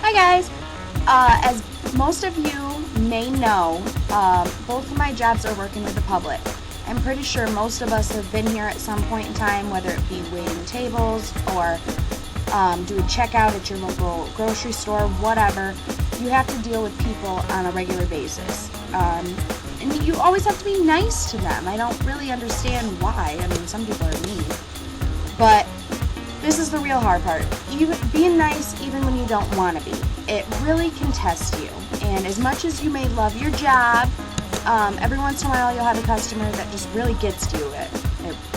Hi guys! As most of you may know, both of my jobs are working with the public. I'm pretty sure most of us have been here at some point in time, whether it be waiting tables or doing checkout at your local grocery store, whatever. You have to deal with people on a regular basis. And you always have to be nice to them. I don't really understand why. I mean, some people are mean. But this is the real hard part. Even being nice even when you don't want to be. It really can test you. And as much as you may love your job, every once in a while you'll have a customer that just really gets to you.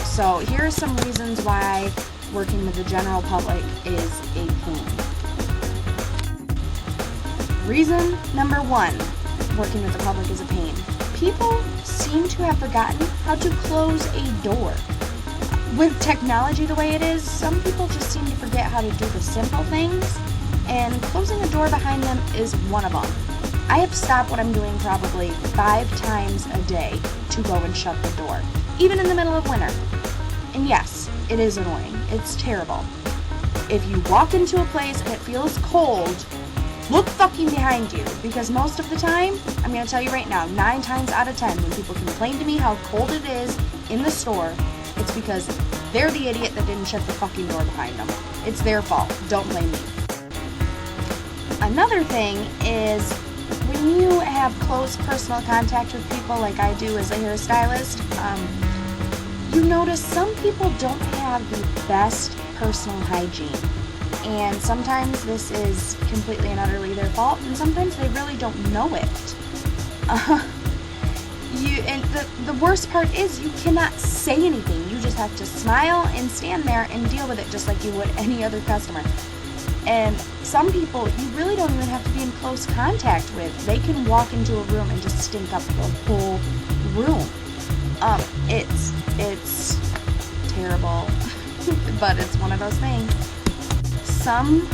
So here are some reasons why working with the general public is a pain. Reason number one, working with the public is a pain. People seem to have forgotten how to close a door. With technology the way it is, some people just seem to forget how to do the simple things, and closing a door behind them is one of them. I have to stop what I'm doing probably 5 times a day to go and shut the door, even in the middle of winter. And yes, it is annoying. It's terrible. If you walk into a place and it feels cold, look fucking behind you, because most of the time, I'm going to tell you right now, 9 times out of 10, when people complain to me how cold it is in the store, it's because they're the idiot that didn't shut the fucking door behind them. It's their fault. Don't blame me. Another thing is when you have close personal contact with people like I do as a hairstylist, you notice some people don't have the best personal hygiene. And sometimes this is completely and utterly their fault, and sometimes they really don't know it. And the worst part is you cannot say anything. You just have to smile and stand there and deal with it just like you would any other customer. And some people you really don't even have to be in close contact with. They can walk into a room and just stink up the whole room. It's terrible, but it's one of those things. Some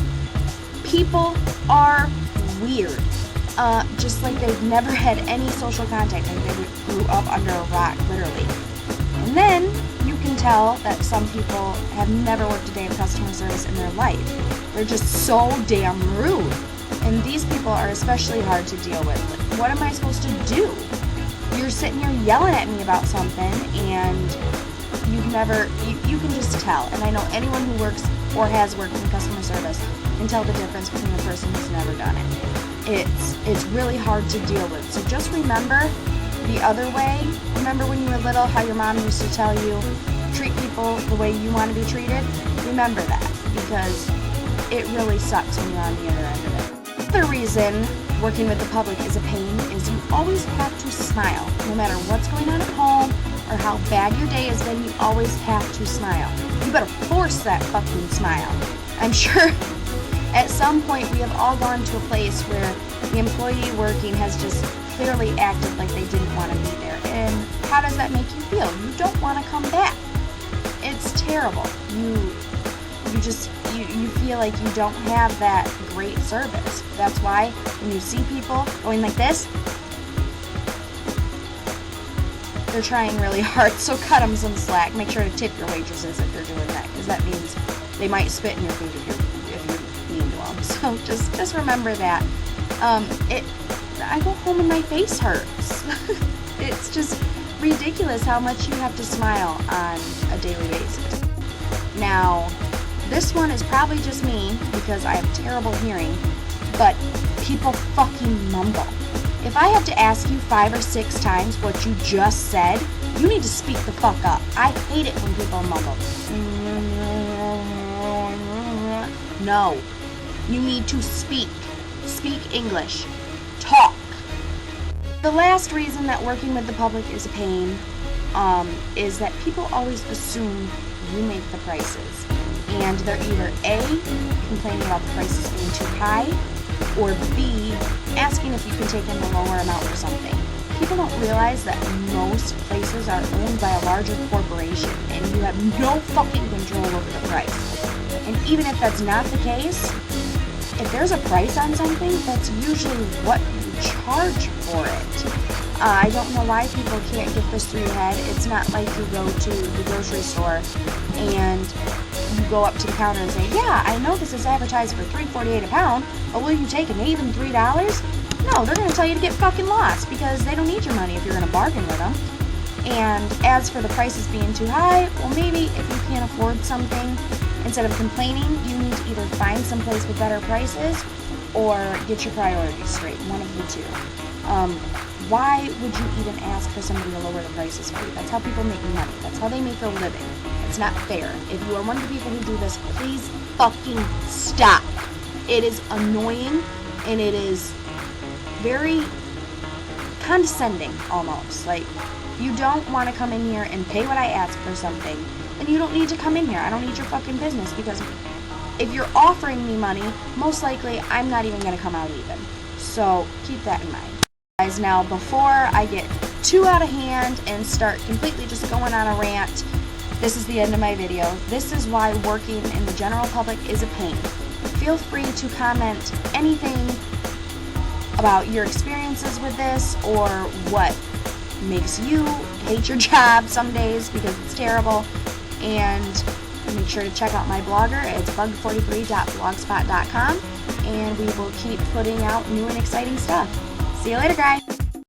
people are weird. Just like they've never had any social contact, like they grew up under a rock, literally. And then you can tell that some people have never worked a day of customer service in their life. They're just so damn rude. And these people are especially hard to deal with. Like, what am I supposed to do? You're sitting here yelling at me about something, and you can just tell. And I know anyone who works or has worked in customer service can tell the difference between a person who's never done it. It's really hard to deal with. So just remember the other way. Remember when you were little how your mom used to tell you, treat people the way you want to be treated? Remember that, because it really sucks when you're on the other end of it. Another reason working with the public is a pain is you always have to smile. No matter what's going on at home or how bad your day has been, you always have to smile. You better force that fucking smile. I'm sure at some point we have all gone to a place where the employee working has just clearly acted like they didn't want to be there. And how does that make you feel? You don't want to come back. It's terrible. You feel like you don't have that great service. That's why when you see people going like this, they're trying really hard, so cut them some slack. Make sure to tip your waitresses if they're doing that, because that means they might spit in your food if you're mean to them. So just remember that. I go home and my face hurts. It's just ridiculous how much you have to smile on a daily basis. Now, this one is probably just me because I have terrible hearing, but people fucking mumble. If I have to ask you 5 or 6 times what you just said, you need to speak the fuck up. I hate it when people mumble. No. You need to speak. Speak English. Talk. The last reason that working with the public is a pain is that people always assume you make the prices. And they're either A, complaining about the prices being too high, or B, asking if you can take in a lower amount for something. People don't realize that most places are owned by a larger corporation, and you have no fucking control over the price. And even if that's not the case, if there's a price on something, that's usually what you charge for it. I don't know why people can't get this through your head. It's not like you go to the grocery store and you go up to the counter and say, yeah, I know this is advertised for $3.48 a pound, but will you take an even $3? No, they're going to tell you to get fucking lost because they don't need your money if you're going to bargain with them. And as for the prices being too high, well, maybe if you can't afford something, instead of complaining, you need to either find someplace with better prices or get your priorities straight, one of the two. Why would you even ask for somebody to lower the prices for you? That's how people make money. That's how they make a living. It's not fair. If you are one of the people who do this, please fucking stop. It is annoying and it is very condescending almost. Like, you don't want to come in here and pay what I ask for something, then you don't need to come in here. I don't need your fucking business, because if you're offering me money, most likely I'm not even going to come out even. So keep that in mind. Guys, now before I get too out of hand and start completely just going on a rant, this is the end of my video. This is why working in the general public is a pain. Feel free to comment anything about your experiences with this or what makes you hate your job some days because it's terrible. And make sure to check out my blogger. It's bug43.blogspot.com, and we will keep putting out new and exciting stuff. See you later, guys.